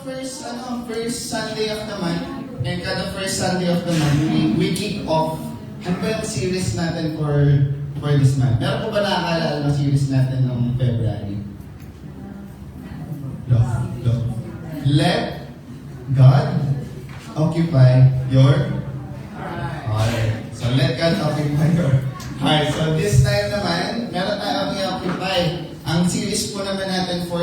first Sunday of the month, and kada first Sunday of the month, we kick off. Ano ba yung series natin for this month? Meron po ba nakakaalala ng series natin noong February? Look. Let God occupy your heart. So let God occupy your heart. So this time naman, meron tayong i-occupy. Ang series po naman natin for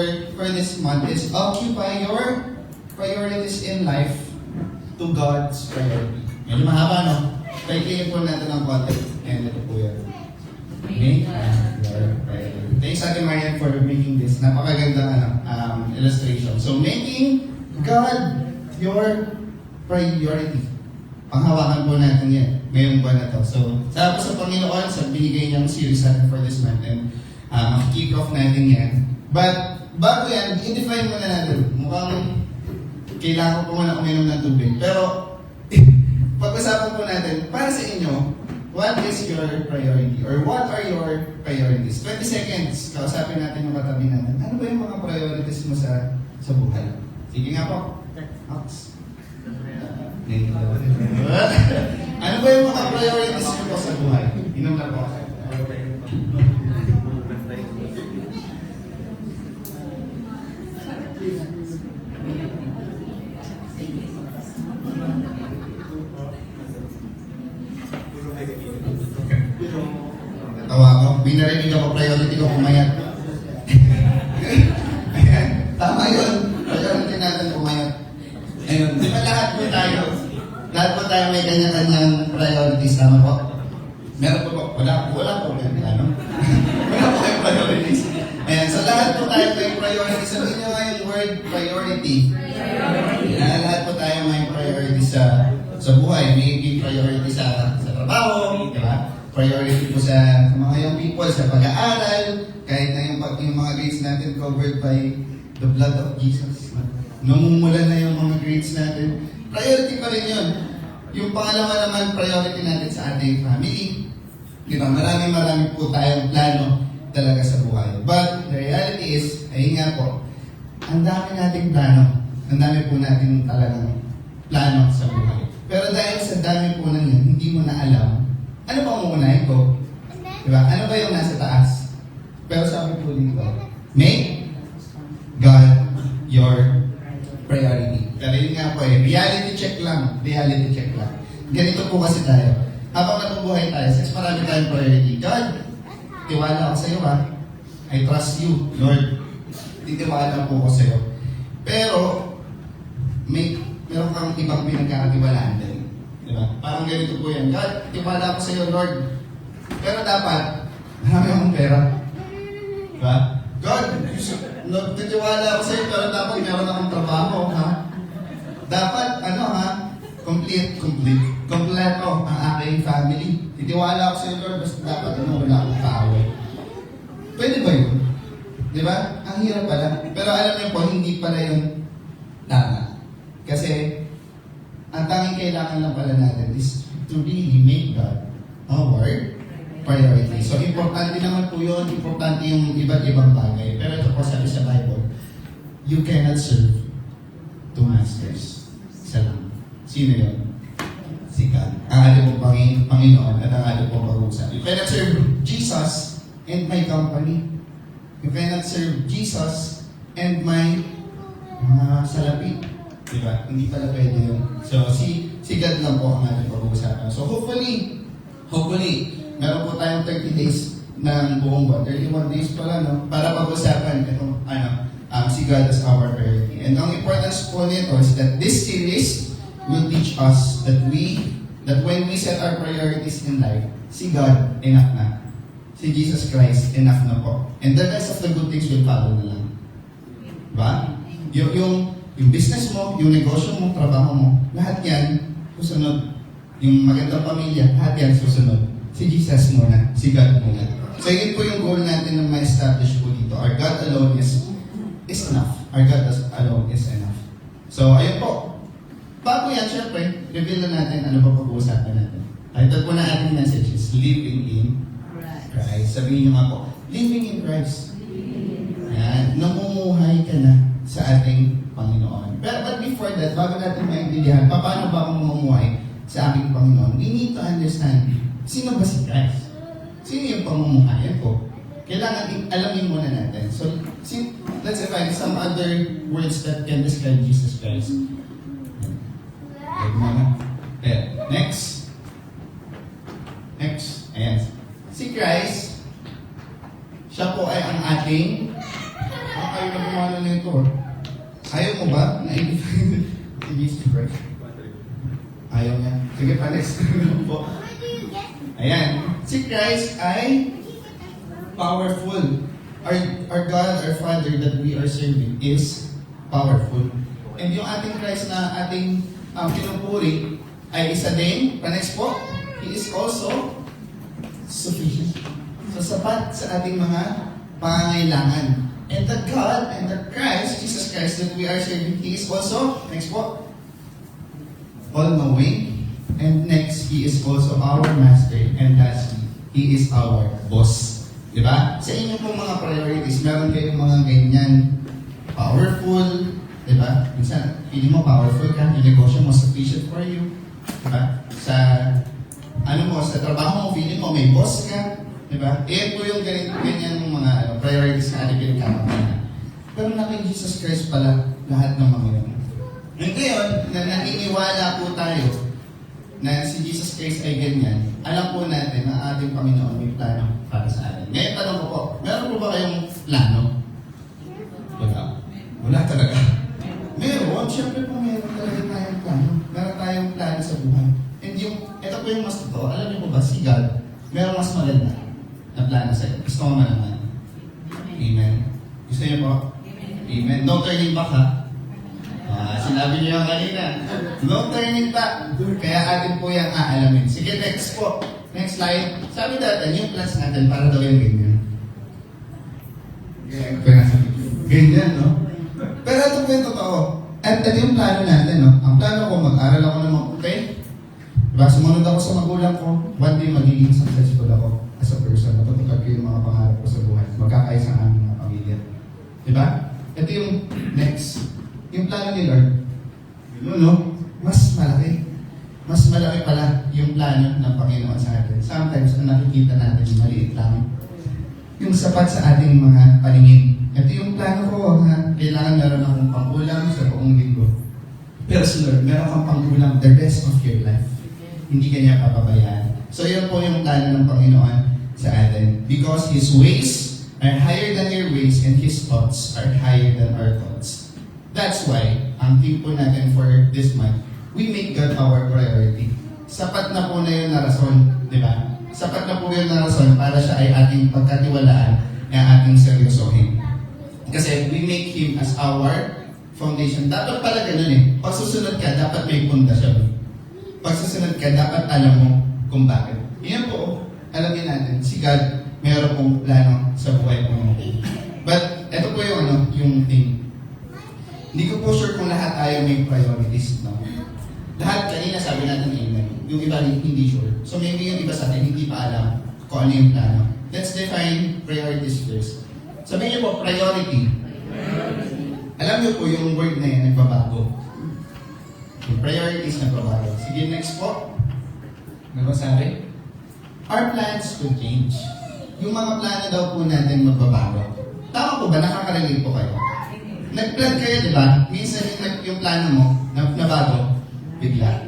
this month is Occupy Your Priorities in Life to God's Priority. Medyo mahaba, no? Paikliin po natin ang content. And ito po yan. Make your priority. Thanks Ate Marian for making this. Napakagandang illustration. So making God your priority. Panghawakan po natin yan. Ngayong buwan na to. So, sa Panginoon, sa binigay niyang series natin for this month. And kick off natin yan. But, bago yan, i-define muna natin. Mukhang kailangan ko muna uminom ng tubig. Pero, pag-usapan po natin, para sa inyo, what is your priority? Or what are your priorities? 20 seconds, kausapin natin yung katabi natin. Ano ba yung mga priorities mo sa buhay? Sige nga po. Ox. Ano ba yung mga priorities mo sa buhay? Inom na po. Tawa ko. Binarinig ako, priority ko kumayat. Ayan. Tama yun. Priority natin kumayat. Ayun. Di ba lahat po tayo may kanya-kanyang priorities. Tama po? Meron po po. Wala po. Ano? Wala po kayong priorities. Ayan. So lahat po tayo may priorities. Sabihin nyo nga yung word priority. Ayan. Lahat po tayo may priorities sa buhay. Maybe priority sa trabaho. Di ba? Priority po sa mga young people, sa pag-aaral, kahit na yung mga grades natin covered by the blood of Jesus. Namumulan na yung mga grades natin. Priority pa rin yun. Yung pangalawa naman, priority natin sa ating family. Di ba? Marami po tayong plano talaga sa buhay. But the reality is, ayun nga po, ang dami nating plano. Ang dami po natin talagang plano sa buhay. Pero dahil sa dami po na yun, hindi mo na alam, ano pa uunahin ko? Diba? Ano ba yung nasa taas? Pero sabi po dito, make God your priority. Pero yun nga po reality check lang. Ganito po kasi tayo. Habang nabubuhay tayo, since marami tayong priority, God, tiwala ako sa iyo ha. I trust you, Lord. Titiwala po ako sa iyo. Pero, meron kang ibang pinagkakatiwalaan din. Diba? Parang ganito po yan. God, tiwala ako sa iyo, Lord. Pero dapat, marami akong pera. Diba? God, titiwala ako sa iyo, pero dapat meron akong trabaho, ha? Dapat, kompleto ang aking family. Titiwala ako sa iyo, Lord, basta dapat wala akong kaaway. Pwede ba yun? Diba? Ang hirap pala. Pero alam niyo po, hindi pala yun tama. Kasi, ang tanging kailangan lang pala natin is to really make God our priority. So, importante naman po yun. Importante yung iba't ibang bagay. Pero ito po sabi sa Bible, you cannot serve two masters. Isa lang. Sino yun? Si God. Ang ating pong Panginoon at ang ating pong pag-uusap. You cannot serve Jesus and my company. You cannot serve Jesus and my salapi. Diba? Hindi pala pwede yun. So, si God lang po ang ating pag-uusapan. So, hopefully, meron po tayong 30 days ng buong buwan. 31 days pala, no? Para pag-usapan itong, si God as our priority. And ang importance po nito is that this series will teach us that when we set our priorities in life, si God, enough na. Si Jesus Christ, enough na po. And the rest of the good things will follow na lang. Diba? Yung business mo, yung negosyo mo, trabaho mo, lahat yan, susunod. Yung magandang pamilya, lahat yan susunod. Si Jesus muna, si God muna. So yun po yung goal natin na ma-establish po dito. Our God alone is enough. Our God alone is enough. So ayun po. Bago yan, syempre, reveal na natin ano ba pag-uusapan natin. Title po na ating message is Living in Christ. Sabihin nyo nga po, Living in Christ. Yan, namumuhay ka na sa ating Panginoon. But before that, bago natin maintindihan, paano ba akong mamumuhay sa aking Panginoon, we need to understand, sino ba si Christ? Sino yung pamumuhayan ko? Kailangan alamin muna natin. So, let's define some other words that can describe Jesus Christ. Next. Ayan. Si Christ, siya po ay ang ating, ayaw na pumano nito. Ayaw mo ba na i-define si Jesus Christ? Ayaw niya. Sige pa, next po. Ayan. Si Christ ay powerful. Our God, our Father that we are serving is powerful. And yung ating Christ na ating pinupuri ay isa din, pa-next po, He is also sufficient. So sapat sa ating mga pangangailangan. And the God and the Christ, Jesus Christ that we are serving, He is also, next po, all-knowing. And next, He is also our Master. And lastly, He is our boss. Diba? Sa inyo pong mga priorities, meron kayong mga ganyan powerful, diba? Minsan, feeling mo powerful ka, yung negosyo mo sufficient for you. Diba? Sa sa trabaho mo, feeling mo may boss ka. Diba? Iyan po yung ganyan mga priorities na ating pinagkakaroon. Pero na kay Jesus Christ pala lahat ng mga yun. Ngayon, na naniniwala po tayo na si Jesus Christ ay ganyan, alam po natin na ating Panginoon may plano para sa atin. Ngayon, tanong ko po, meron po ba kayong plano? Wala talaga. Meron, syempre po meron talaga tayong plano. Meron tayong plano sa buhay. And ito po yung mas totoo, alam niyo po ba, si God, meron mas maganda na plano sa iyo. Gusto ko malaman. Amen. Gusto niyo po? Amen. No turning back, ha? Sinabi niyo yung kanina. No turning back. Kaya atin po yung aalamin. Sige, next po. Next slide. Sabi natin, yung plans natin para daw yung ganyan. Ganyan, no? Pero ito po yung totoo. At ito yung plano natin, no? Ang plano ko, mag-aral ako ng mabuti. Diba? Sumunod ako sa magulang ko. One day, magiging successful ako as a person. Matutupad ko yung mga pangarap ko sa buhay. Magkakayos ang aming mga pamilya. Diba? Ito yung next. Yung plano ni Lord, yun, no? Mas malaki. Mas malaki pala yung plano ng Panginoon sa atin. Sometimes, ang nakikita natin, maliit lang. Yung sapat sa ating mga paningin. Ito yung plano ko, ha? Kailangan meron akong pangkulang sa buong linggo. Pero si Lord, meron kang pangkulang the rest of your life. Hindi kanya papabayaan. So, yun po yung plano ng Panginoon sa atin. Because His ways are higher than your ways and His thoughts are higher than our thoughts. That's why, ang theme po natin for this month, we make God our priority. Sapat na po na yun na rason, di ba? Sapat na po yun na rason para siya ay ating pagkatiwalaan na ating seryosohin. Kasi we make Him as our foundation. Dapat pala ganun eh. Pag susunod ka, dapat may pundasyon. Pag susunod ka, dapat alam mo kung bakit. Yan po, alamin natin, si God, mayroon pong plano sa buhay mo. But, ito po yung thing. Hindi ko po sure kung lahat tayo may priorities, no? Lahat, kanina sabi natin amen. Yung iba hindi sure. So maybe yung iba sa atin hindi pa alam kung ano yung plano. Let's define priorities first. Sabihin niyo po, priority. Alam niyo po yung word na yan, nagbabago. Yung priorities nagbabago. Sige, next po. Ano sabi? Our plans could change. Yung mga plano daw po natin magbabago. Tama po ba? Nakaka-relate po kayo? Nag-plan kayo, di ba? Minsan yung plano mo, na bago, bigla.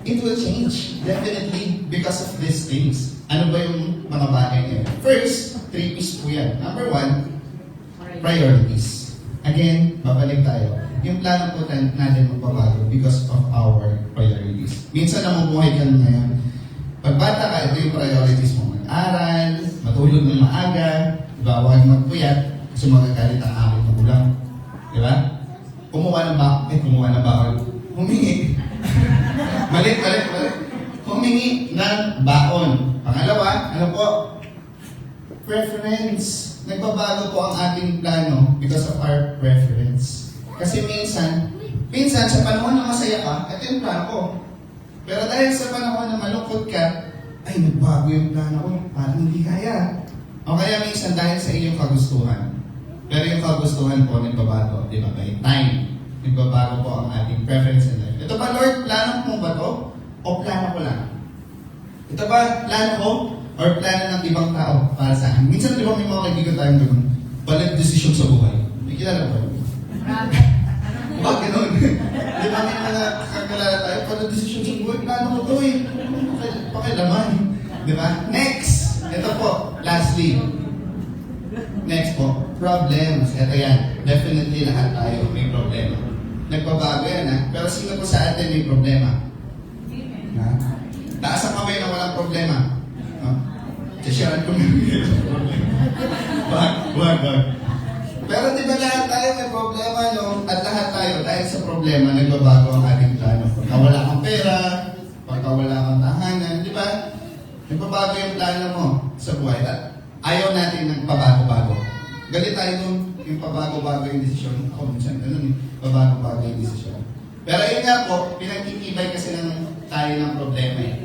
It will change, definitely, because of these things. Ano ba yung mga bagay niya? First, 3 P's po yan. Number 1, priorities. Again, babalik tayo. Yung plano po natin magbabago because of our priorities. Minsan namumuhay ka ngayon. Pag bata ka, ito yung priorities mo. Mag-aral, matulog ng maaga, diba? Huwag magpuyat, kasi magagalit ang aking magulang. Diba? Kumuha ng baon. Humingi. Mali. Humingi ng baon. Pangalawa, ano po? Preference. Nagbabago po ang ating plano because of our preference. Kasi minsan sa panahon na masaya ka, ito yung plano ko. Pero dahil sa panahon na malungkot ka, ay, nagbago yung plano ko. Parang hindi kaya. O kaya minsan dahil sa iyong kagustuhan. Pero yung kagustuhan po, nagbabago, di ba? By time, nagbabago po ang ating preference in life. Ito ba, Lord, plano mo ba to? O plano ko lang? Ito ba, plano ko? Or plano ng ibang tao para sa akin? Minsan, di ba, may mga kaibigan tayong gano'n? Balag desisyon sa buhay. May kilala ba? Bakit gano'n? Di ba, may mga kakalala tayo, balag desisyon sa buhay, plano ko to eh. Pakilaman. Di ba? Next! Ito po, lastly. Next po, problems. Ito yan. Definitely lahat tayo may problema. Nagbabago yan ha. Pero sino po sa atin may problema? Ha? Taas ang kamay na walang problema. No? Sasyaran ko na. Wag. Pero di ba lahat tayo may problema, no? At lahat tayo, dahil sa problema, nagbabago ang ating plano. Pagka wala kang pera, pagka wala kang tahanan, di ba? Nagbabago yung plano mo sa buhay. At ayaw natin ng pabago-bago. Galit tayo dun, yung pabago-bago yung desisyon. Ako minsan, ganun pabago-bago yung desisyon. Pero yun nga po, pinagtitibay kasi tayo ng problema eh.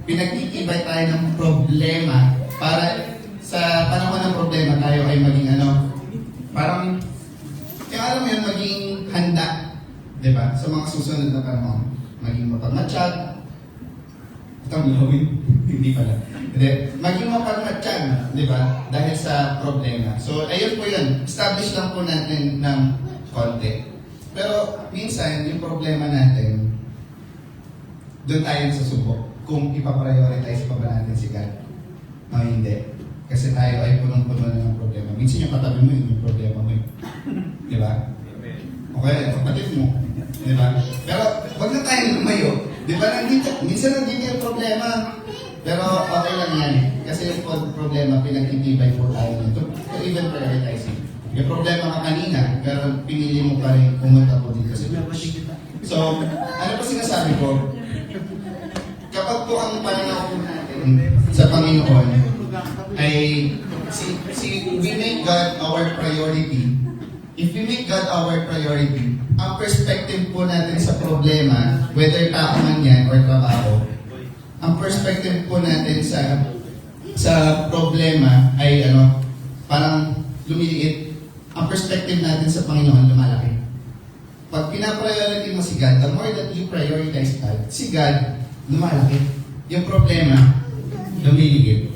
Pinagtitibay tayo ng problema para sa panahon ng problema tayo ay maging parang, yung alam mo yun, maging handa. Diba? Sa mga susunod na panahon. Maging mapagmatsyag. Itong lawin. Hindi pala. Hindi. Maging mapagmatsyag. Diba? Dahil sa problema. So, ayun po yun. Establish lang po natin ng konti. Pero, minsan, yung problema natin, doon tayo sa subok. Kung ipaprioritize pa ba natin si God. O hindi. Kasi tayo ay punong-puno na ng problema. Minsan yung katabi mo yung problema mo. Di ba? Okay, kapatid mo. Di ba? Pero wag na tayo lumayo. Di ba? Minsan nandito yung problema. Pero okay lang yan. Kasi yung problema, pinagtitibay po tayo nito. To even prioritizing. Yung problema ka kanina, pero pinili mo pa rin pumunta po dito sa church. So, ano pa sinasabi ko? Kapag po ang pananaw natin sa Panginoon, ay we make God our priority. If we make God our priority, ang perspective po natin sa problema, whether tao man yan or trabaho, ang perspective po natin sa problema ay parang lumiliit. Ang perspective natin sa Panginoon lumalaki. Pag pinapriority mo si God, the more that you prioritize God, si God lumalaki. Yung problema, lumiliit.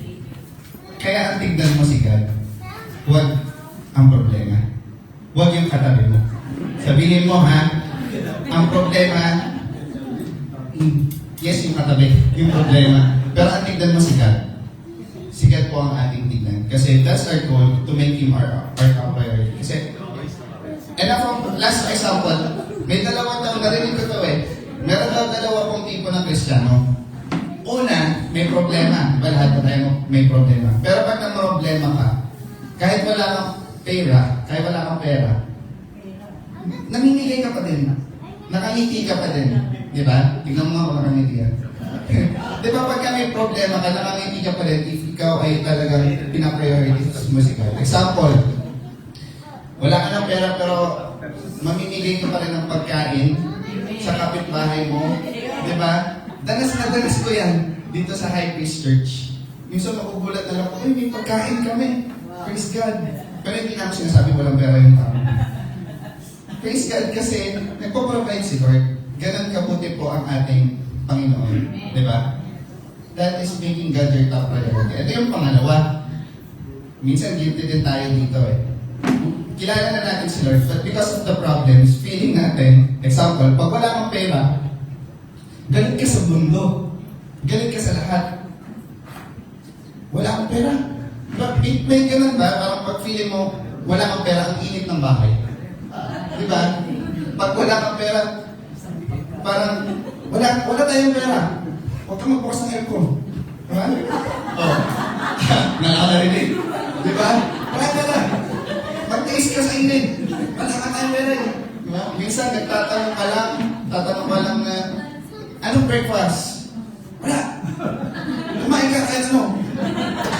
Kaya ang tignan mo si God, huwag ang problema. Huwag yung katabi mo. Sabihin mo ang problema, yes yung katabi, yung problema. Pero ang tignan mo si God. Si God po ang ating tignan. Kasi that's our goal, to make Him our top priority. Kasi, and ako, last example, may dalawang taon, narinig ko ito meron daw dalawa pong tipo ng Kristiyano. Una, may problema. Diba lahat na tayo may problema. Pero pag problema ka, kahit wala kang pera, namimigay ka pa din. Nakangiti ka pa din. Di ba? Tignan mo nga kung nakangiti ka. Di ba pagka may problema ka, nakangiti ka pa din if ikaw ay talagang pinaprioritize mo si God. Example, wala ka ng pera pero mamimigay ka pa rin ng pagkain sa kapitbahay mo. Di ba? Danas na danas ko yan dito sa High Priest Church. Minsan makugulat na lang ako, may pagkain kami. Praise God. Pero hindi namin sinasabi walang pera yung tao. Praise God kasi nagpo-provide si Lord. Ganon kabuti po ang ating Panginoon. Di ba? That is making God your top priority. Ito yung pangalawa. Minsan guilty din tayo dito Kilala na natin si Lord, but because of the problems, feeling natin, example, pag wala kang pera, galit ka sa mundo. Galit ka sa lahat. Wala kang pera. May ganun ba? Parang pag feeling mo, wala kang pera, ang init ng bahay. Di ba? Pag wala kang pera, parang, wala tayong pera. Huwag kang magbukas ng aircon. Diba? Nakakarinig. Di ba? Wala pera. Mag-taste ka sa init. Wala ka tayong pera. Diba? Minsan, tatanong ka lang na, anong breakfast? Wala. Kumain ka kahit ano.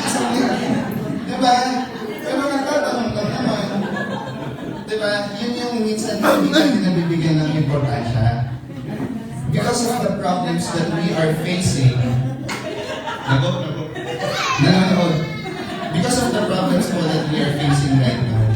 Isang nila. Diba? Pero nagtatanong lang naman. Diba? Yun yung minsan hindi natin nabibigyan ng importansya. Because of the problems that we are facing, nanonood. Because of the problems po that we are facing right now,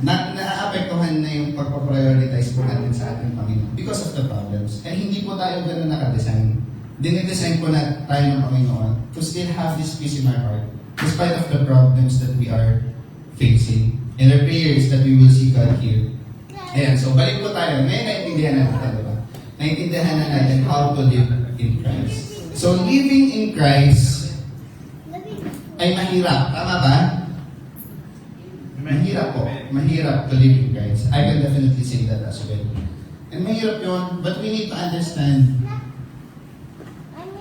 naaapektuhan na yung pagpaprioritize po natin sa ating Panginoon because of the problems. And hindi po tayo ganun nakadesign. Dinidesign po na tayo ng Panginoon to still have this peace in our heart despite of the problems that we are facing. And our prayer is that we will see God here. Ayan, so balik po tayo. May naintindihan natin, diba? Naintindihan na natin how to live in Christ. So living in Christ ay mahirap. Tama ba? Mahirap po. Mahirap to live in Christ. I can definitely say that as well. And mahirap yun, but we need to understand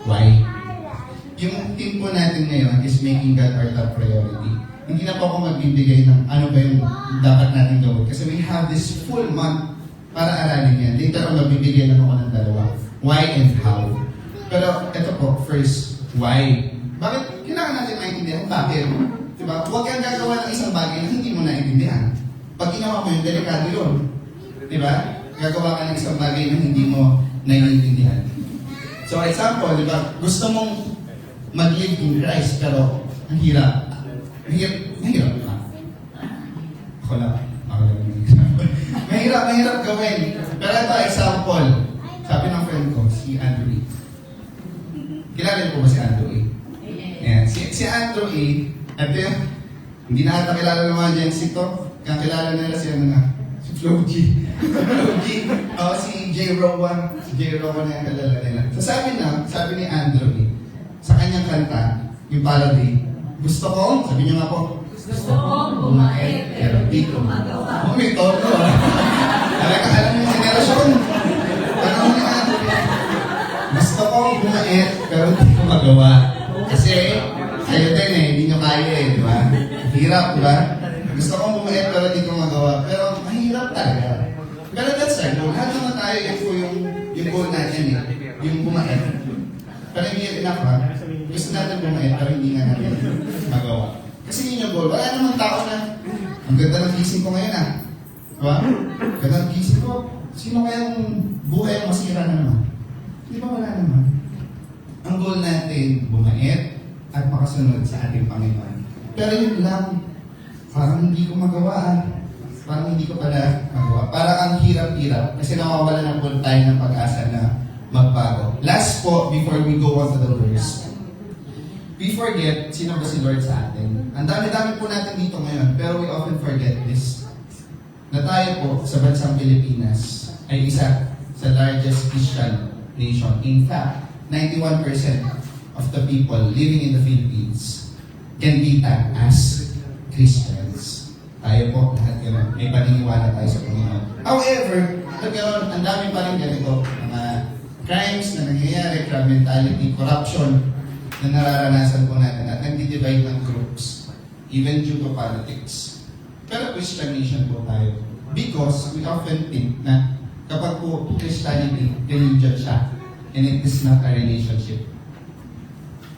why. Yung team po natin ngayon is making God our top priority. Hindi na po ako magbibigay ng ano ba yung dapat natin gawin. Kasi we have this full month para aralin yan. Later on, magbibigay lang ako ng dalawa. Why and how. Pero ito po, first, why? Bakit? Kailangan natin maintindihan. Bakit? Diba? Huwag kang gagawa ng isang bagay na hindi mo naintindihan. Pag ginawa mo yun, delikado yun. Diba? Gagawa ka ng isang bagay na hindi mo naiintindihan. So, example, diba? Gusto mong mag-live in Christ, pero ang hirap. Mahirap ba? Ako lang yung example. Mahirap gawin. Pero ito, example. Sabi ng friend ko, si Andrew A. Kilala niyo po ba si Andrew A? Ayan. Si Andrew A, ito yung, hindi na ata kilala naman dyan si to. Kaya kilala nila si ano na, si Flo G. Flo G. O, si J. Rowan. Si J. Rowan na yung kilala nila. So sabi ni Andrew A, sa kanyang kanta, yung parody, gusto ko, sabi niyo nga po, Gusto ko bumait, pero di ko magawa. may tono. Alam mo yung generasyon. Panahon ni Andrew A. Gusto ko bumait, pero di ko magawa. Kasi, kayo din hindi nyo kaya di ba? Hirap, di ba? Gusto kong bumait pero di ko magawa. Pero mahirap talaga. Pero that's our goal. Lahat naman tayo, yun po yung goal natin yung bumait. Pero hindi enough ha. Gusto natin bumait pero hindi nga natin magawa. Kasi yun yung goal. Wala namang tao na, ang ganda ng gising ko ngayon Diba? Ganda ng gising ko. Sino kayang buhay ang masira na naman? Di ba wala naman? Ang goal natin, bumait at makasunod sa ating Panginoon. Pero yun lang, parang hindi ko magawa Parang hindi ko pala magawa. Parang ang hirap-hirap kasi nawawala na po tayo ng pag-asa na magbago. Last po, before we go on to the verse. We forget sino ba si Lord sa atin. Ang dami-dami po natin dito ngayon, pero we often forget this. Na tayo po sa bansang Pilipinas ay isa sa largest Christian nation. In fact, 91% of the people living in the Philippines can be tagged as Christians. Tayo po, lahat gano'n. May paniniwala tayo sa Panginoon. However, gano'n, ang dami pa rin ganito. Mga crimes na nangyayari, crime mentality, corruption na nararanasan po natin at nag-divide ng groups, even due to politics. Pero Christian nation po tayo. Because we often think na kapag po Christianity, religion siya. And it is not a relationship.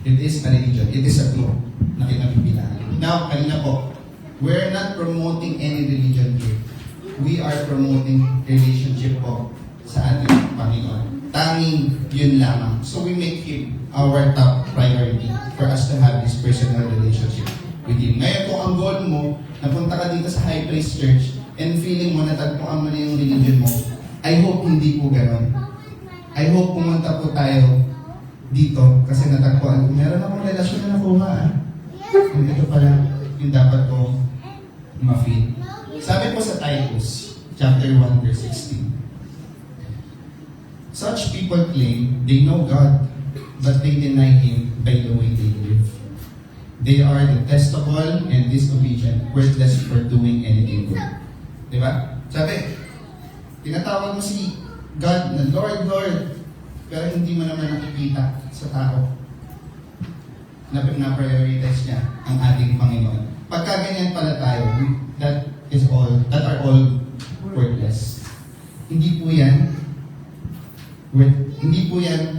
It is a religion. It is a group na kinabibilangan. Now, kanina po, we're not promoting any religion here. We are promoting relationship po sa ating Panginoon. Tanging yun lamang. So we make Him our top priority for us to have this personal relationship with Him. Ngayon kung ang goal mo, napunta ka dito sa High Praise Church and feeling mo natagpuan mo na yung religion mo, I hope hindi po ganon. I hope pumunta po tayo dito kasi natagpuan ko. Meron akong relasyon na nakuha. And ito pala yung dapat ko ma-feel. Sabi po sa Titus, chapter 1, verse 16. Such people claim they know God, but they deny Him by the way they live. They are detestable and disobedient, worthless for doing anything good. Diba? Sabi, tinatawag mo si God na Lord, Lord, pero hindi mo naman nakikita sa tao na prioritize niya ang ating Panginoon. Pagka ganyan pala tayo, that are all worthless. Hindi po yan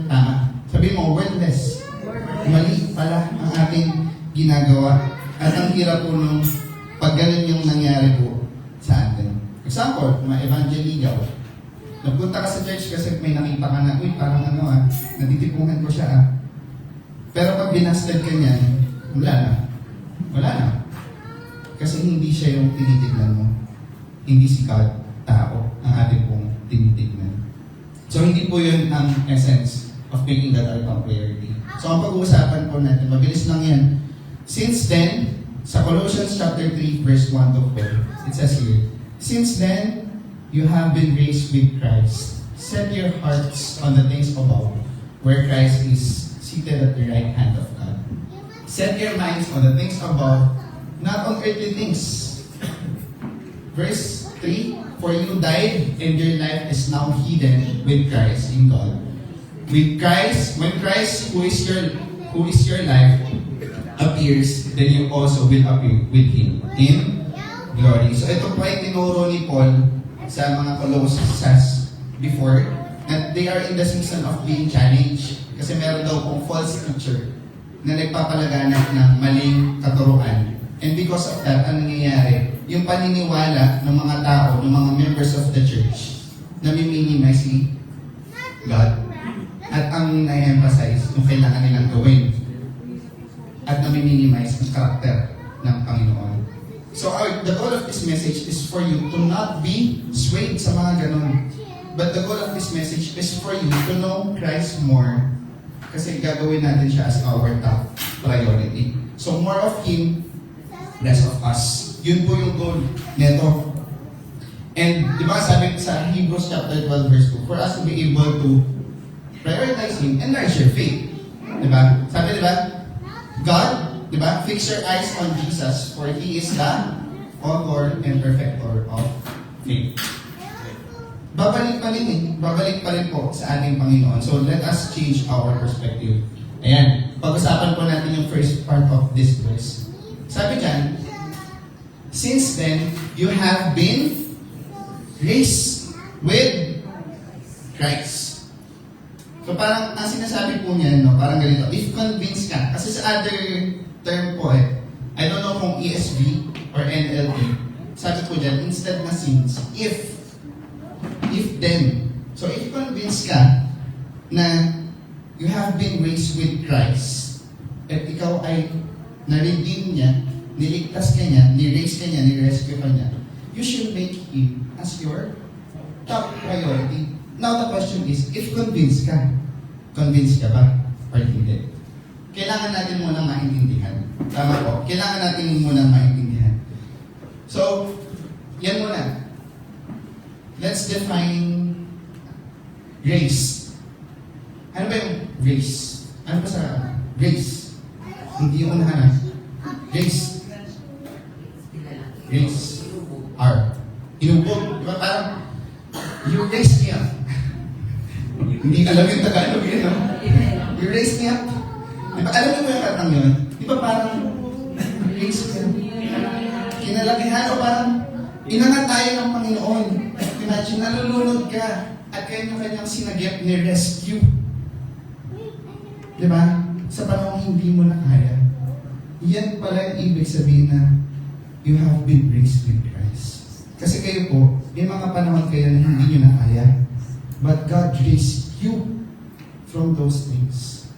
tama. Sabi mo, worthless. Mali pala ang ating ginagawa. At ang hirap po nung pag ganun yung nangyari po sa atin. Example, mga evangeligaw. Nagpunta ka sa church kasi may nakita ka na, uy, parang natitipungan ko siya Pero pag binasted ka niyan, wala na. Kasi hindi siya yung tinitignan mo. hindi si God, tao, ang ating pong tinitignan. So hindi po yun ang essence of making God our top priority. So ang pag-uusapan po natin, mabilis lang yan. Since then, sa Colossians chapter 3, verse 1 to 4, it says here, "Since then, you have been raised with Christ. Set your hearts on the things above, where Christ is seated at the right hand of God. Set your minds on the things above, not on earthly things." Verse 3, "For you died, and your life is now hidden with Christ in God." With Christ, when Christ, who is your life, appears, then you also will appear with Him in glory. So ito po ay tinuro ni Paul sa mga Colossians before, that they are in the season of being challenged. Kasi meron daw pong false teacher na nagpapalaganap ng maling katuruan. And because of that, ano nangyayari? Yung paniniwala ng mga tao, ng mga members of the church, na minimize si God. At ang na-emphasize, yung kailangan nilang gawin. At na-minimize ang karakter ng Panginoon. So the goal of this message is for you to not be swayed sa mga ganun. But the goal of this message is for you to know Christ more. Kasi gagawin natin siya as our top priority. So more of Him, less of us. Yun po yung goal neto. And di ba sabi sa Hebrews chapter 12 verse 2, for us to be able to prioritize Him, enlarge your faith. Di ba? Sabi di ba? God, di ba? Fix your eyes on Jesus, for He is the author and perfecter of faith. Babalik pa rin po sa ating Panginoon. So let us change our perspective. Ayan, pag-usapan po natin yung first part of this verse. Sabi dyan, since then, you have been raised with Christ. So parang, ang sinasabi po niya, no, parang ganito, if convinced ka, kasi sa other term po I don't know kung ESV or NLT, sabi po dyan, instead na since, if then. So if convinced ka na you have been raised with Christ, at ikaw ay na-redeem niya, niligtas ka niya, ni-raise ka niya, ni-rescue ka niya, you should make Him as your top priority. Now the question is, if convinced ka ba or hindi? Kailangan natin munang maintindihan. Tama po? Kailangan natin munang maintindihan. So, yan muna. Let's define grace. Ano ba yung grace? Ano ba sa grace? Hindi yung unahan. Grace. Grace. R. Inubog. Diba parang, you raise me up. Hindi alam yung Tagalog yun, no? You raise me up. Diba alam mo yung katang yun? Diba parang, raise me up. Kinalakihan o parang, inangat tayo ng Panginoon. Imagine, nalulunod ka at kayo na kanyang sinagip ni rescue. Diba? Sa panahon hindi mo na kaya. Yan pala yung ibig sabihin na you have been raised with Christ. Kasi kayo po, may mga panahon kayo na hindi nyo na kaya. But God raised you from those things.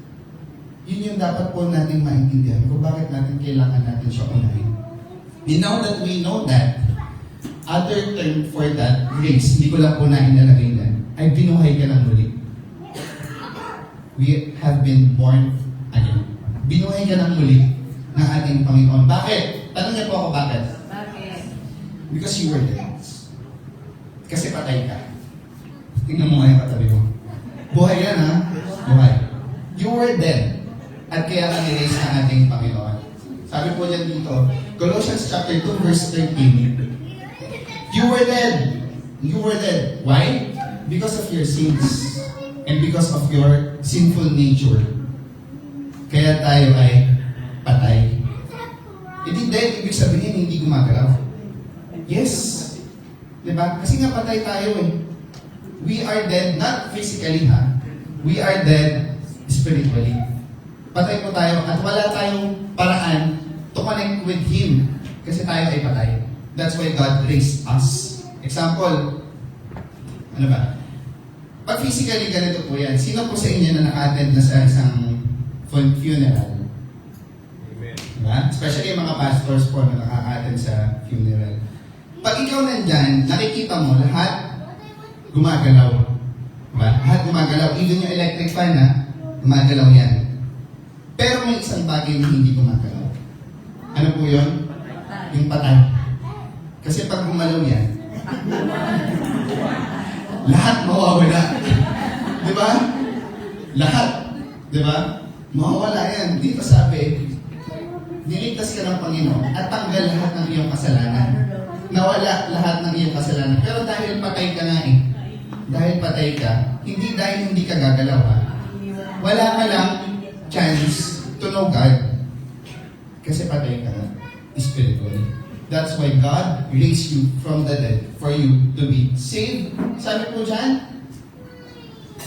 Yun yung dapat po natin maintindihan kung bakit natin kailangan natin siya unahin. And now that we know that, other term for that, grace, hindi ko lang po na inalagay yan, ay binuhay ka ng muli. We have been born again. Binuhay ka ng muli ng ating Panginoon. Bakit? Tanong niyo po ako bakit? Bakit? Because you were dead. Kasi patay ka. Tingnan mo nga yung katabi mo. Buhay yan ha? Buhay. You were dead. At kaya ka niraise ng ating Panginoon. Sabi po niyan dito, Colossians chapter 2 verse 13, you were dead. You were dead. Why? Because of your sins. And because of your sinful nature. Kaya tayo ay patay. Hindi dead, ibig sabihin hindi gumagalaw. Yes. Diba? Kasi nga patay tayo eh. We are dead, not physically ha. We are dead spiritually. Patay po tayo at wala tayong paraan to connect with Him. Kasi tayo ay patay. That's why God raised us. Example, ano ba? Pag physically ganito po yan, sino po sa inyo na naka-attend na sa isang funeral? Amen. Diba? Especially yung mga pastors po na naka-attend sa funeral. Pag ikaw nandyan, nakikita mo lahat gumagalaw. Diba? Lahat gumagalaw. Even yung electric fan na, gumagalaw yan. Pero may isang bagay na hindi gumagalaw. Ano po yun? Yung patay. Kasi pag gumalaw yan, lahat mawawala. Diba? Lahat. Diba? Mawawala yan. Dito sabi, niligtas ka ng Panginoon at tanggal lahat ng iyong kasalanan. Nawala lahat ng iyong kasalanan. Pero dahil patay ka nga eh. Dahil patay ka, hindi dahil hindi ka gagalaw ha. Wala ka lang chance to know God. Kasi patay ka na spiritually. That's why God raised you from the dead for you to be saved. Sabi po dyan,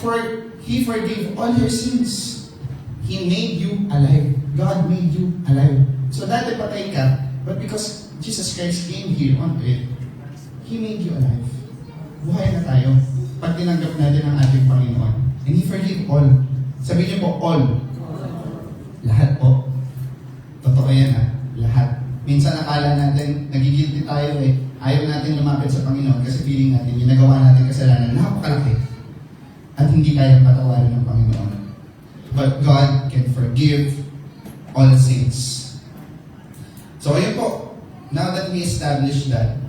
for He forgave all your sins. He made you alive. God made you alive. So dati patay ka, but because Jesus Christ came here on earth, He made you alive. Buhay na tayo pag tinanggap natin ang ating Panginoon. And He forgave all. Sabihin niyo po, all. Lahat po. Totoo yan ha. Lahat. Minsan akala natin, nagigilty tayo eh. Ayaw natin lumapit sa Panginoon kasi feeling natin, yung nagawa natin kasalanan, napakalaki. At hindi kayang patawarin ng Panginoon. But God can forgive all sins. So ayun po, now that we established that,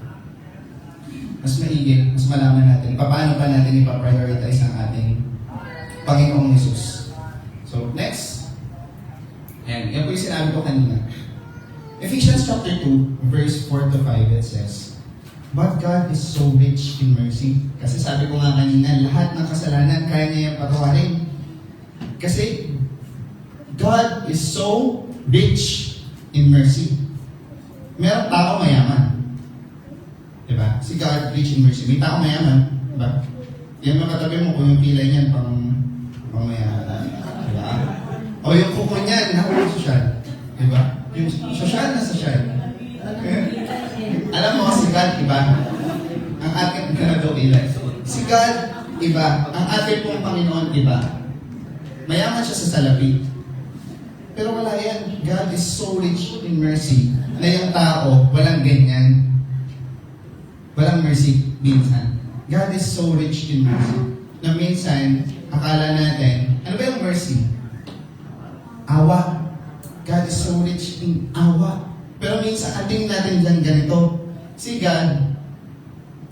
mas maigit, mas malaman natin, paano pa natin ipaprioritize ang ating Panginoong Jesus. So next, ayan, yan po yung sinabi ko kanina. Ephesians chapter 2, verse 4 to 5, it says, "But God is so rich in mercy." Kasi sabi ko nga kanina, lahat ng kasalanan, kaya niya yung patawarin. Kasi, God is so rich in mercy. Merong tao mayaman. Diba? Si God rich in mercy. May tao mayaman. Diba? Yan makatabi mo kung yung pilay niyan pang mayaman. Diba? O yung kuko niyan, nakapang sosyal. Diba? Yung sosyal na sosyal. Alam mo si God, iba. Ang ating pinag-ilay. Si God, iba. Ang ating pong Panginoon, iba. Mayaman siya sa salapi. Pero wala yan. God is so rich in mercy na yung tao, walang ganyan. Walang mercy minsan. God is so rich in mercy na minsan, akala natin, ano ba yung mercy? Awa. God is so rich in awa. Pero minsan, ating natin dyan ganito. Si God,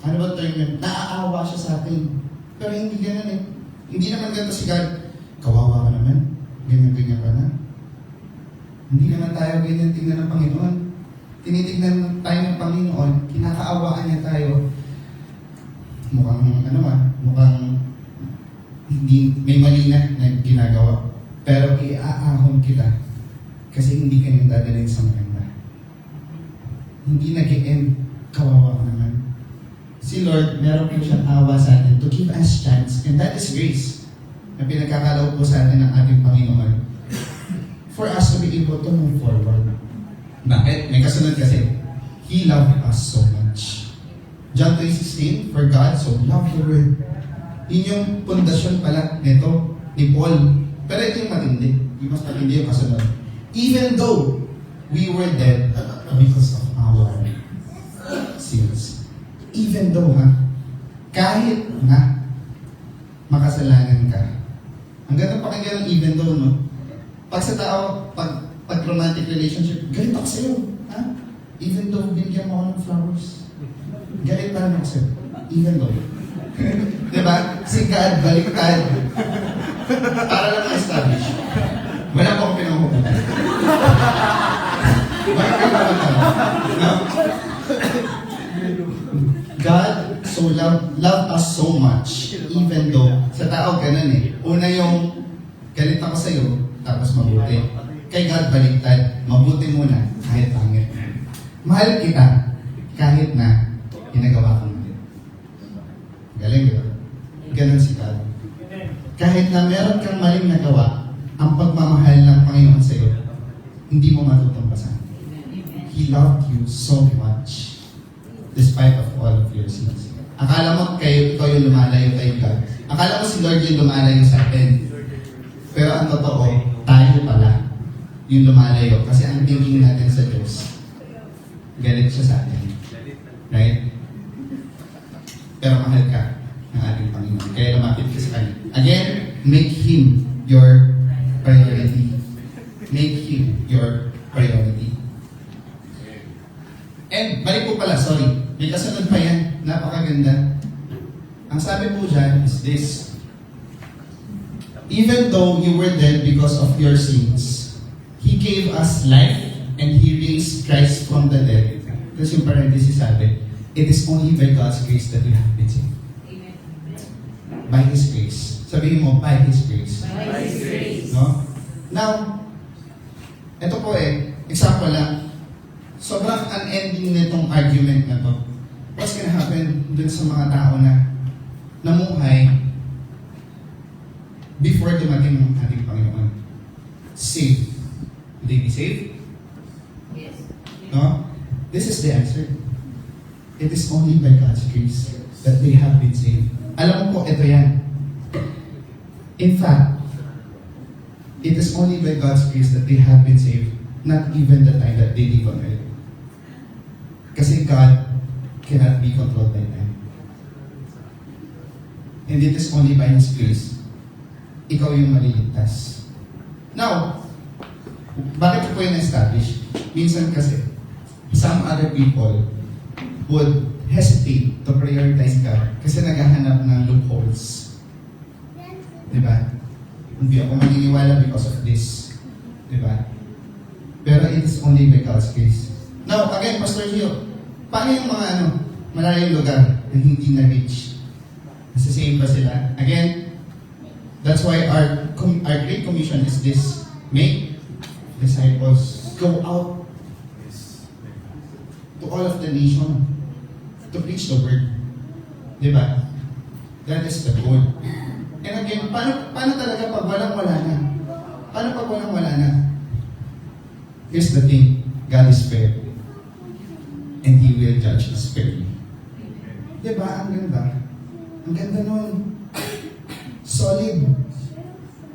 ano ba term yun? Naaawa siya sa atin. Pero hindi ganun eh. Hindi naman ganito si God. Kawawa ka naman. Ganyan-ganyan ka na. Hindi naman tayo ganyan tingnan ng Panginoon. Tinitignan tayo ng Panginoon. Kinakaawaan niya tayo. Mukhang hindi, may mali na ginagawa. Pero iaahon kita. Kasi hindi ka niyang dadalhin sa maganda. Hindi nag-e-end. Kawawa ka naman. Si Lord, meron po siyang awa sa atin to give us chance. And that is grace. Na pinagkakalaw po sa atin ng ating Panginoon. For us to be able to move forward. Bakit? May kasunod kasi. He loved us so much. John 3:16, for God so loved the world. Yun yung pundasyon pala nito, ni Paul. Pero ito yung matindi. Yung mas matindi yung kasunod. Even though we were dead because of our sins. Even though, kahit na makasalanan ka. Ang ganda pakinggan ng even though, no? Pag sa tao, pag romantic relationship, galit ako sa'yo. Ha? Even though binigyan mo ako ng flowers. Galit pa rin ako sa'yo. Even though. Diba? Si God, baliktad. Para lang ma-establish. Wala po akong pinanghukutan. Baliktad pa rin tayo. No? God so loved us so much, even though, sa tao ganun eh. Una yung, galit ako sa'yo, tapos mabuti. Kay God baliktad, mabuti muna, kahit pangit. Mahal kita, kahit na ginagawa ko mali. Galing, di ba? Ganun si God. Kahit na meron kang maling nagawa, ang pagmamahal ng Panginoon sa'yo, hindi mo matutumpasan. He loved you so much, despite of all of your sins. Akala mo ikaw yung lumalayo kay God. Akala mo si Lord yung lumalayo sa atin. Pero ang totoo, tayo pala yung lumalayo. Kasi ang thinking natin sa Diyos, galit siya sa atin. Right? pero mahal ka ng ating Panginoon. Kaya lumapit ka sa Kanya. Again, make Him your priority. Make Him your priority. And, balik po pala, sorry. May kasunod pa yan. Napakaganda. Ang sabi po dyan is this. Even though you were dead because of your sins, He gave us life and He raised Christ from the dead. Kasi yung parenthesis sabi, it is only by God's grace that you have been saved. Amen. By His grace. Sabihin mo, by His grace. By His grace. No? Now, ito po example lang. Sobrang unending nitong argument na to. What's gonna happen dun sa mga tao na namuhay before dumating ng ating Panginoon? Saved. Will they be saved? Yes. No? This is the answer. It is only by God's grace that they have been saved. Alam mo po, ito yan. In fact, it is only by God's grace that they have been saved, not even the time that they live on earth. Kasi God cannot be controlled by time. And it is only by His grace, ikaw yung maliligtas. Now, bakit ko po yung establish? Minsan kasi, some other people would hesitate to prioritize God kasi naghahanap ng loopholes. Diba? Hindi ako maniniwala because of this. Diba? Pero it is only by God's grace. Now, again, Pastor Gio, paano yung mga malayong lugar na hindi na-reach? Nasa same pa sila? Again, that's why our Great Commission is this. Make disciples. Go out to all of the nation to preach the word. Diba? That is the goal. And again, paano talaga pag walang-wala na? Paano pag walang-wala na? Here's the thing. God is fair. And He will judge us fairly. Diba? Ang ganda. Ang ganda nun. Solid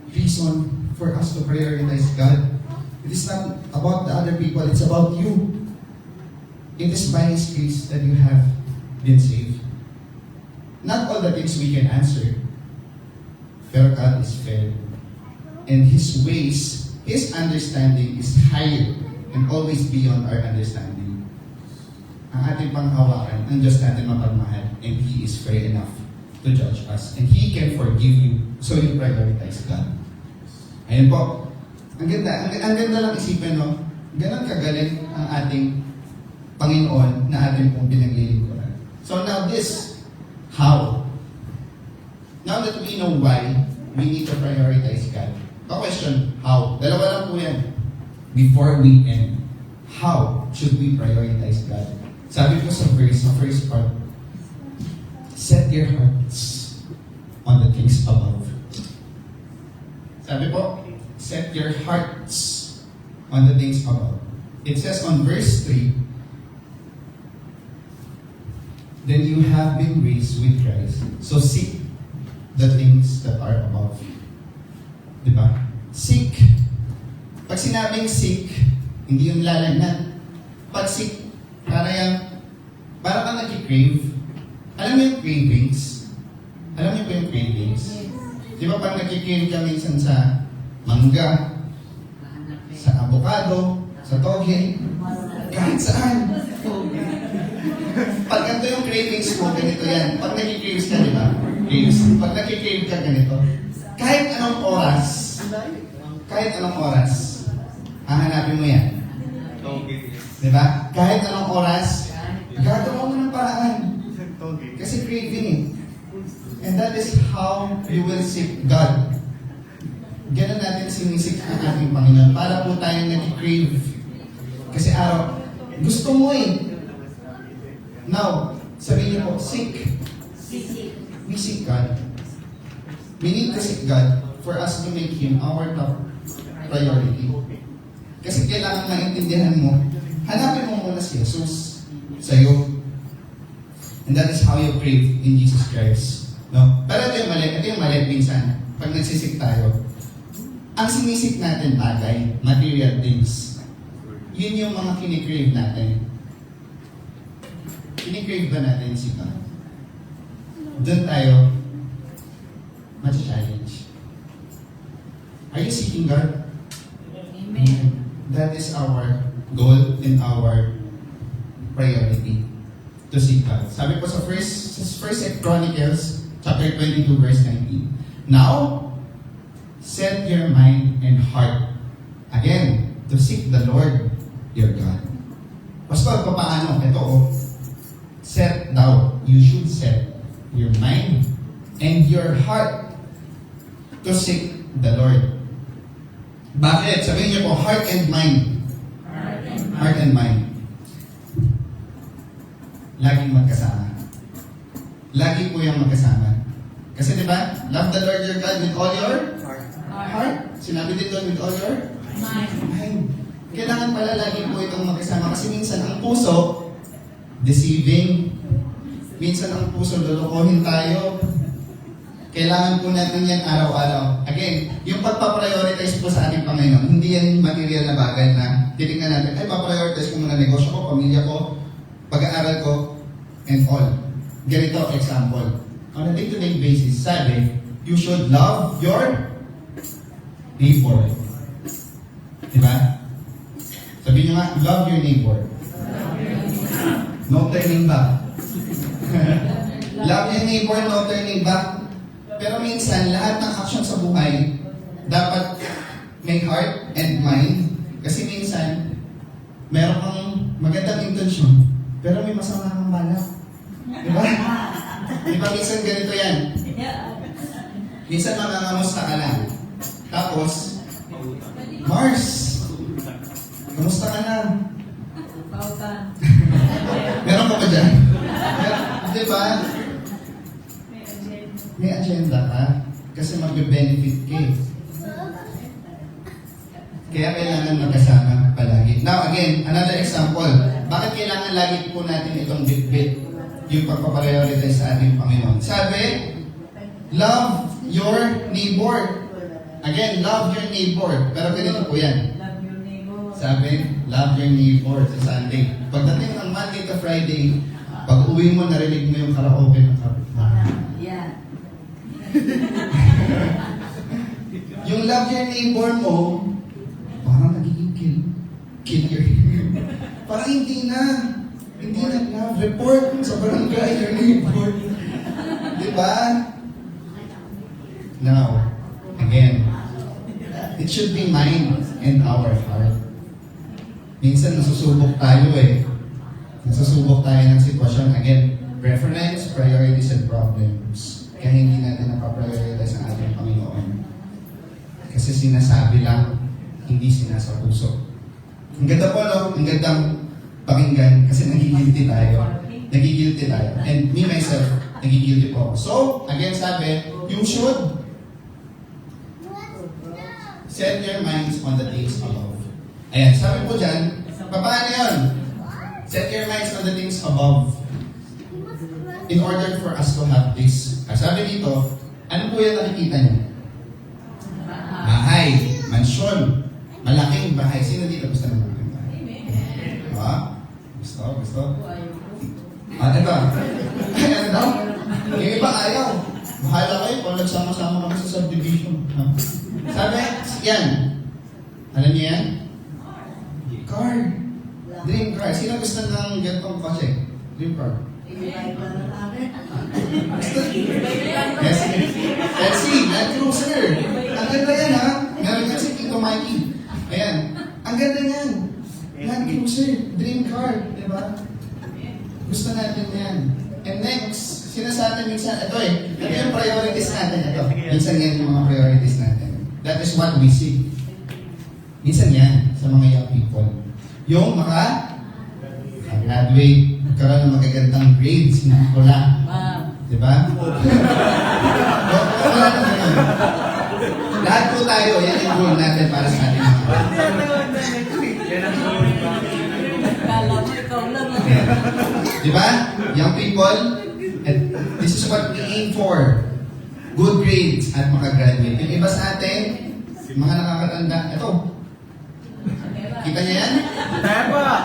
reason for us to prioritize God. It is not about the other people. It's about you. It is by His grace that you have been saved. Not all the things we can answer. Pero God is fair. And His ways, His understanding is higher and always beyond our understanding. Ang ating panghawakan, ang Diyos natin mapagmahal, and He is fair enough to judge us. And He can forgive you, so you prioritize God. Ayun po. Ang ganda lang isipin, no? Ganon kagaling ang ating Panginoon na ating pong pinaglilingkuran. So now this, how? Now that we know why, we need to prioritize God. Question, how? Dalawa lang po yan. Before we end, how should we prioritize God? Sabi ko sa first part, set your hearts on the things above. Sabi po, set your hearts on the things above. It says on verse 3, then you have been raised with Christ. So seek the things that are above. Diba? Seek. Pag sinabing seek, hindi yung lalagnat. Pag seek, para kang nag-crave. Alam mo yung cravings? Alam mo yung cravings? Di ba pag nag-crave ka minsan sa mangga, sa avocado, sa toge, kahit saan. Pag ganito yung cravings mo, ganito yan. Pag nag-craves ka, di ba? Craves. Pag nag-crave ka, ganito. Kahit anong oras, hahanapin mo yan. Di ba? Kahit anong oras, gagawa mo ng paraan. Kasi craving eh. And that is how you will seek God. Ganun natin sinisik ang ating Panginoon para po tayong nag-crave. Kasi gusto mo eh. Now, sabihin niyo po, seek. We seek God. We need to seek God for us to make Him our top priority. Kasi kailangan maintindihan mo, hanapin mo muna si Jesus sa'yo. And that is how you crave in Jesus Christ. No? Pero ito yung mali minsan. Pag nagsisik tayo, ang sinisik natin bagay, material things, yun yung mga kinikrave natin. Kinikrave ba natin si God? doon tayo matcha-challenge. Are you seeking God? Amen. That is our goal and our priority to seek God. Sabi po sa First Chronicles chapter 22 verse 19. Now, set your mind and heart again to seek the Lord your God. Pastor, paano? Ito set daw. You should set your mind and your heart to seek the Lord. Bakit? Sabihin niyo po, heart and mind. Heart and mind. Laging magkasama. Lagi po yung magkasama. Kasi di ba, love the Lord your God with all your heart. Sinabi din doon with all your mind. Kailangan pala lagi po itong magkasama. Kasi minsan ang puso, deceiving. Minsan ang puso, lulukohin tayo. Kailangan po natin yan araw-araw. Again, yung pagpaprioritize po sa ating Panginoon, hindi yan material na bagay na titignan natin, ay, paprioritize ko muna negosyo ko, pamilya ko, pag-aaral ko, and all. Ganito, example. On a day-to-day basis, sabi, you should love your neighbor. Diba? Sabi nyo nga, love your neighbor. No turning back. Love your neighbor, no turning back. Pero minsan, lahat ng action sa buhay, dapat may heart and mind. Kasi minsan, meron kang magandang intensyon, pero may masama kang balak. Diba? Diba minsan ganito yan? Minsan mangangamusta ka lang. Tapos, Mars, kamusta ka na? Meron ka ba dyan? Diba? May agenda ka kasi magbe-benefit ka eh. Kaya kailangan magkasama palagi. Now again, another example. Bakit kailangan lagi po natin itong bit-bit yung pagpaprioritize sa ating Panginoon? Sabi, love your neighbor. Again, love your neighbor. Pero ganito po yan. Sabi, love your neighbor sa Sunday. Pagdating ng Monday to Friday, pag uwi mo, narinig mo yung karaoke ng kapitbahay. Yung love your neighbor mo, parang nagiging killer. Parang hindi na love. Report sa barangay your neighbor. Diba? Now, again, it should be mind and our heart. Minsan nasusubok tayo eh. Nasusubok tayo ng sitwasyon. Again, preference, priorities, and problems. Kaya hindi natin napaprioritize ang ating Panginoon. Kasi sinasabi lang, hindi sinasa puso. Ang ganda po, no? Ang gandang pakinggan kasi nagigilty tayo. Nagigilty tayo. And me, myself, nagigilty po. So, again sabi, you should set your minds on the things above. Ayan, sabi po dyan, paano yun? Set your minds on the things above. In order for us to have this. Sabi dito, ano po yung nakikita niyo? Bahay, mansyon, malaking bahay. Sino dito gusto ng malaking bahay? Ha? Gusto? Ito. Ay, ano daw? Yung iba ayaw. Bahala kayo kung nagsama-sama kami sa subdivision. Ha? Sabi, yan. Alam niyo yan? Car. Dream car. Sino gusto ng gantong kasi? Dream car. Let's see, Land Cruiser. Ang ganda yan ha. Meron kasi Tito Mikey. Ayan. Ang ganda yan. Land Cruiser, dream car. Diba? Gusto natin yan. And next, sino sa atin minsan, ito eh. Ito yung priorities natin. Ito. Minsan yan yung mga priorities natin. That is what we see. Minsan yan sa mga young people. Yung graduate, magkaroon ng magagandang grades, hindi ko lang. Diba? Wala na ganun. Lahat po tayo, yan yung goal natin para sa ating mga. Diba? Young people, and this is what we aim for. Good grades at makagraduate. Yung iba sa atin, mga nakakatanda, ito. Kita niya yan?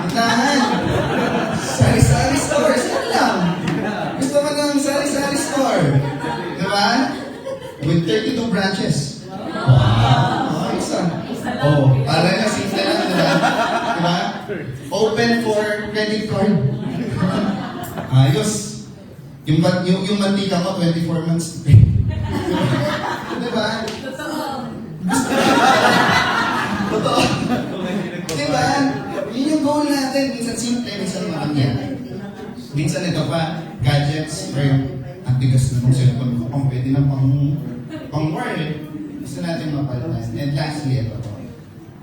Tindahan. Sari-sari stores. Yan lang. Gusto mo ng sari-sari store. Diba? With 32 branches. Wow! Isa. Oh, para na simple lang, diba? Diba? Open for credit card. Ayos. Yung mantika mo, 24 months to pay. Diba? Totoo. Diba? Yun yung goal natin. Minsan simple, minsan marami. Minsan ito pa, gadgets, or ang tigas na ng cellphone ko, kung pwede na pang-word, gusto natin mapalitan. And lastly, ito po.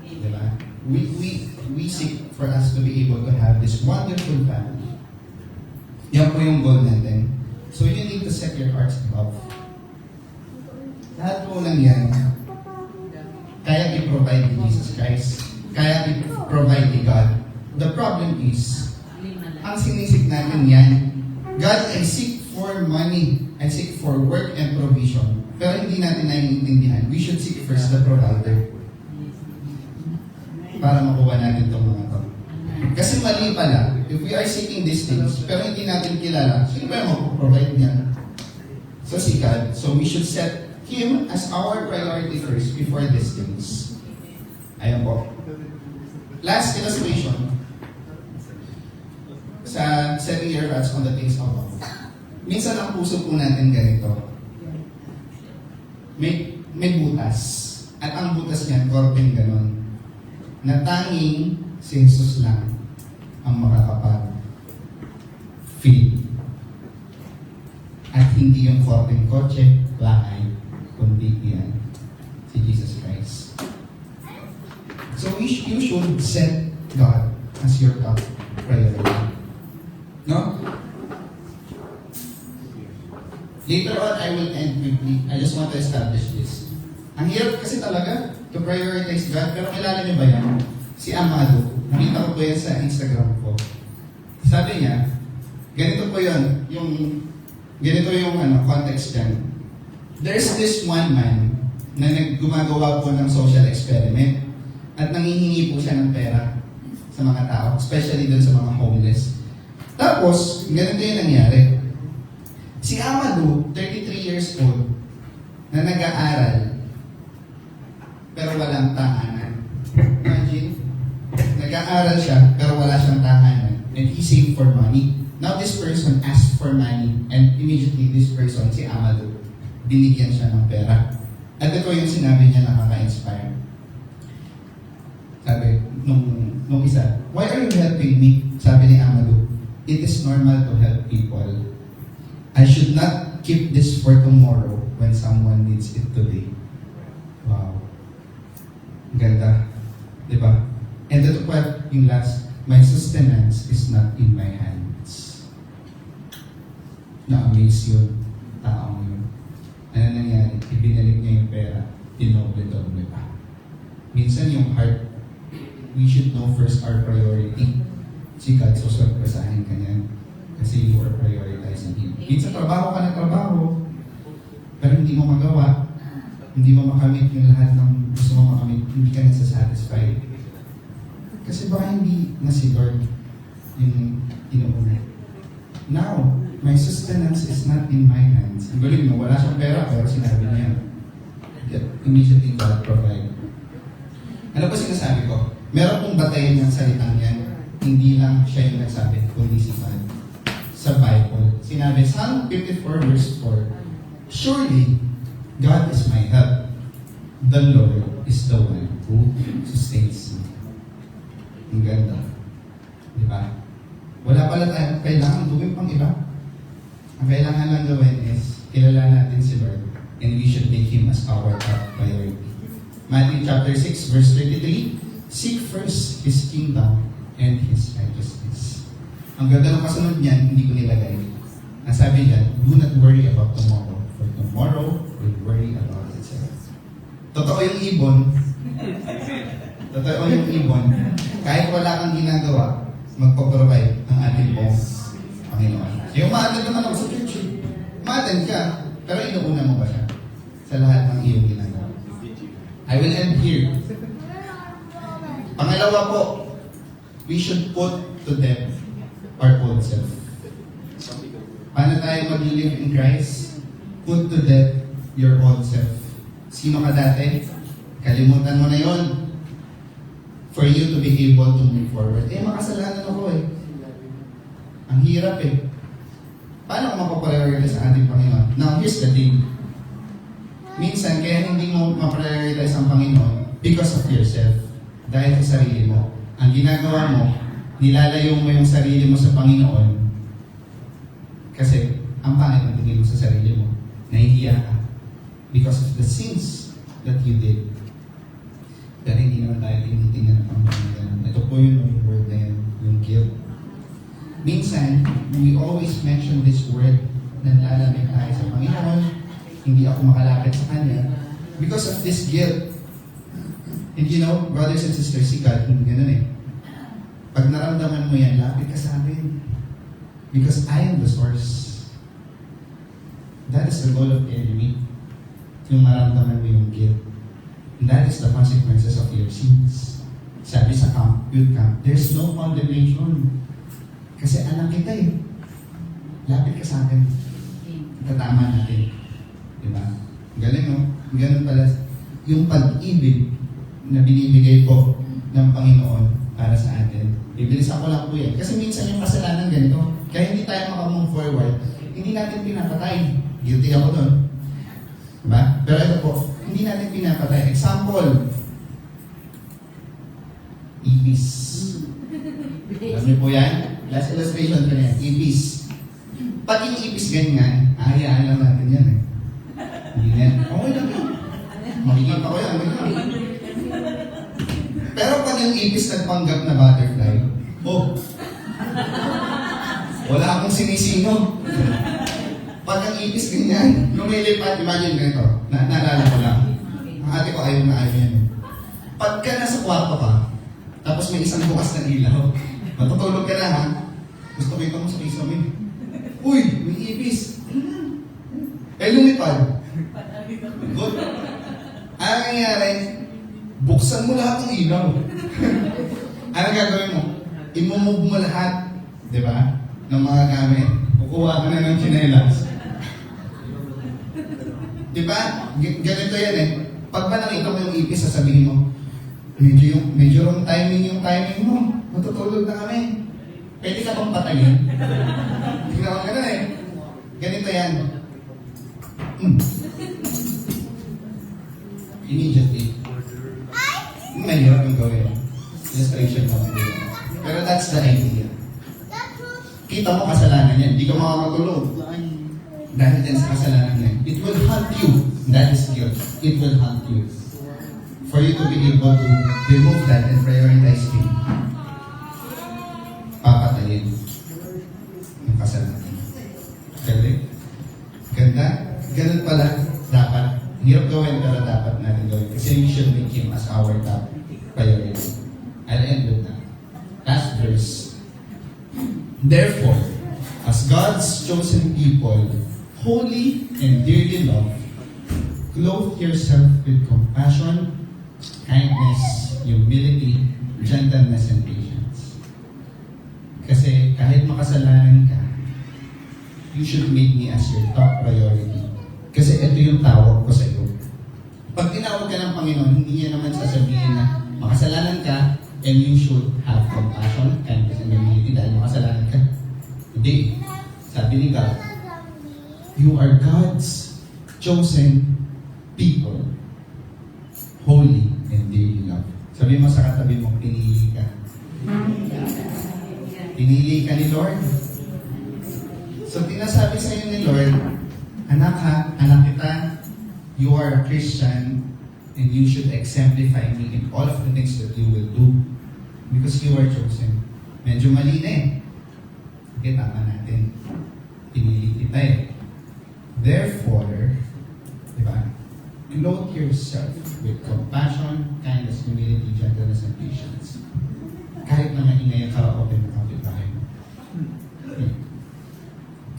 Diba? We seek for us to be able to have this wonderful family. Yan po yung goal natin. So you need to set your hearts above. Lahat po lang yan, kaya i-provide ni Jesus Christ. Kaya i-provide ni God. The problem is, ang sinisik natin yan, God, I seek for money. I seek for work and provision. Pero hindi natin naiintindihan. We should seek first the provider. Para makuha natin itong mga to. Kasi mali pala, if we are seeking these things, pero hindi natin kilala, sino ba yung provide niya? So si God. So we should set Him as our priority first before these things. Ayan po. Last illustration. Sa setting your hearts on the things above. Minsan ang puso po natin ganito. May butas. At ang butas niyan, korpeng ganon. Na tanging si Jesus lang ang makakapag-feed. At hindi yung korpeng kotse, bahay, kundi yan. Si Jesus Christ. So you should set God as your top priority. No? Later on, I will end quickly. I just want to establish this. Ang hirap kasi talaga to prioritize God. Pero kilala niyo ba yan? Si Amado. Nakita ko po yan sa Instagram ko. Sabi niya, ganito po yun. Ganito yung context dyan. There's this one man na gumagawa po ng social experiment. At nangihingi po siya ng pera sa mga tao. Especially dun sa mga homeless. Tapos, ganito yung nangyari. Si Amado, 33 years old, na nag-aaral, pero walang tahanan. Imagine, nag-aaral siya, pero wala siyang tahanan. And he saved for money. Now this person asked for money, and immediately this person, si Amado, binigyan siya ng pera. At ito yung sinabi niya nakaka-inspire. Sabi, nung isa, why are you helping me? Sabi ni Amado, it is normal to help people. I should not keep this for tomorrow when someone needs it today. Wow. Ganda. Diba? And ito pa yung last, my sustenance is not in my hands. Na-amaze yun. Taong yun. Ano nangyari? Ibinalik niya yung pera. Dinoble-doble pa. Minsan yung heart, we should know first our priority. Si God, susurpresahin ka niyan. Kasi you are prioritizing Him. Minsan trabaho ka ng trabaho, pero hindi mo magawa. Hindi mo makamit yung lahat ng gusto mo makamit. Hindi ka nasa-satisfy. Kasi baka hindi na si Lord yung inuuna. Now, my sustenance is not in my hands. Ang galing mo, wala siyang pera, pero sinabi niya. Immediately God provide. Ano pa sinasabi ko? Meron pong batayan ng salitang yan. Hindi lang siya yung nagsabi, kundi si God. Sa Bible, sinabi, Psalm 54 verse 4, surely, God is my help. The Lord is the one who sustains me. Ang ganda. Diba? Wala pala tayong kailangan gawin pang iba. Ang kailangan lang gawin is, kilala natin si Lord, and we should make Him as our top priority. Matthew chapter 6 verse 33, seek first His kingdom and His righteousness. Ang ganda ng kasunod niyan, hindi ko nilagay. Ang sabi niyan, do not worry about tomorrow, for tomorrow will worry about itself. Totoo yung ibon. Totoo yung ibon. Kahit wala kang ginagawa, magpaprovide ang ating pong Panginoon. Yung ma-attend naman ako sa church. Ma-attend ka, pero inuuna mo ba siya? Sa lahat ng iyong ginagawa. I will end here. Pangalawa po, we should put to death our old self. Paano tayo mag-live in Christ? Put to death your old self. Sino ka dati? Kalimutan mo na yon. For you to be able to move forward. Makasalanan ako eh. Ang hirap eh. Paano ko mapaprioritize sa ating Panginoon? Now, here's the thing. Minsan, kaya hindi mo maprioritize ang Panginoon because of yourself. Dahil sa sarili mo. Ang ginagawa mo, nilalayo mo yung sarili mo sa Panginoon kasi ang pangit ang tingin mo sa sarili mo. Nahihiya ka because of the sins that you did. Pero hindi naman tayo tinitingnan ng Panginoon. Ito po yung word na yan, yung guilt. Minsan, we always mention this word na lalamig tayo sa Panginoon, hindi ako makalapit sa Kanya because of this guilt. And you know, brothers and sisters, si God, hindi ganun eh. Pag naramdaman mo yan, lapit ka sa akin. Because I am the source. That is the goal of the enemy. Yung maramdaman mo yung guilt. And that is the consequences of your sins. Sabi sa youth camp, there's no condemnation. Kasi anak kita eh. Lapit ka sa akin. Tatama natin. Diba? Galing no? Ganun pala. Yung pag-ibig na binibigay po ng Panginoon para sa atin. Bibilisan ko lang po yan. Kasi minsan yung kasalanan ganito. Kaya hindi tayo makamove forward. Hindi natin pinapatay. Guilty ako doon. Diba? Pero ito po, hindi natin pinapatay. Example, ipis. Alam niyo po yan? Last illustration ko na yan. Ipis. Pag yung ipis ganyan, ahayaan lang natin yan eh. Hindi na. Okay lang yun. Makikita ko yan. Pero pag yung ipis nagpanggap na butterfly, wala akong sinisino. Pag ang ipis ganyan, lumilipat, imagine ganito, naalala ko lang. Ang ate ko ayaw na ayaw yan. Pagka nasa kwarto ka, tapos may isang bukas na ilaw, matutulog ka na ha, gusto kita mo sa kisame. Uy, may ipis. Lumipad. Good. Ang nangyayari, buksan mo lahat ng ilaw. Ano gagawin mo? Imumove mo lahat, di ba, ng mga gamit. Kukuha ka na ng tsinelas. Di ba? Ganito yan eh. Pag ba nakita mo yung ipis, sasabihin mo, medyo wrong timing mo. Matutulog na kami. Pwede ka bang patayin? Tingnan ko ganun eh. Ganito yan. Immediately. Mahirap yung gawin. Illustration mo. Pero that's the idea. Kita mo kasalanan yan. Hindi ka makakatulog. Dahil din sa kasalanan yan. It will haunt you. That is guilt. It will haunt you. For you to be able to remove that and prioritize Him. Papatayin. Yung kasalanan. Galing? Ganda? Ganun pala. Dapat. Hirap gawin pero dapat natin gawin. Kasi we should make Him as our top priority. I'll end with that. Last verse. Therefore, as God's chosen people, holy and dearly loved, clothe yourself with compassion, kindness, humility, gentleness, and patience. Kasi kahit makasalanan ka, you should make me as your top priority. Kasi ito yung tawag ko sa iyo. Pag tinawag ka ng Panginoon, hindi niya naman sasabihin na makasalanan ka and you should have compassion, kindness, and humility dahil makasalanan ka. Hindi. Sabi ni God, you are God's chosen people, holy and dearly loved. Sabi mo sa katabi mo, pinili ka. Pinili ka ni Lord. So, tinasabi sa iyo ni Lord, anak ha, anak kita, you are a Christian and you should exemplify me in all of the things that you will do because you are chosen. Medyo mali na eh. Okay, tama natin. Pinili kita eh. Therefore, di ba, clothe yourself with compassion, kindness, humility, gentleness, and patience. Kahit na maingay ang karaoke ng kapitbahay mo. Okay.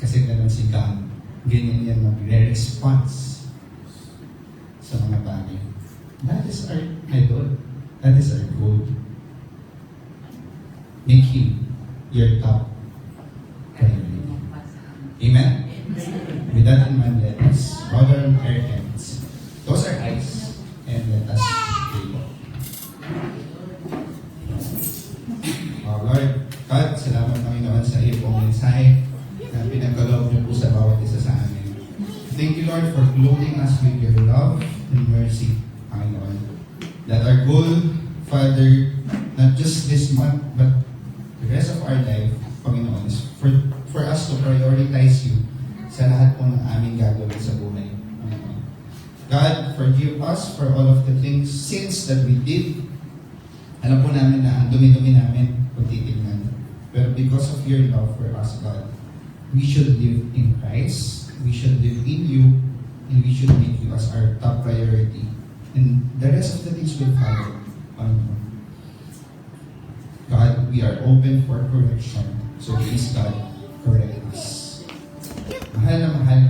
Kasi ganun si God. Ganyan yan mag-response sa mga bagay. That is our idol. That is our goal. Make Him your top priority. Amen? With that in mind, let us bow down our heads, close our eyes, and let us pray. Lord, God, salamat Panginoon sa iyo pong mensahe na pinagkaloob niyo po sa bawat isa sa amin. Thank you, Lord, for clothing us with your love and mercy, Panginoon. That our goal, Father, not just this month, but the rest of our life, Panginoon, is for us to prioritize you sa lahat po ng aming gagawin sa buhay. Panginoon. God, forgive us for all of the sins that we did. Alam po namin na ang dumi-dumi namin kung titignan. Pero because of your love for us, God, we should live in Christ, we should live in you, and we should make you as our top priority. And the rest of the things will follow. Panginoon. God, we are open for correction. So please, God, correct us. Mahal na mahal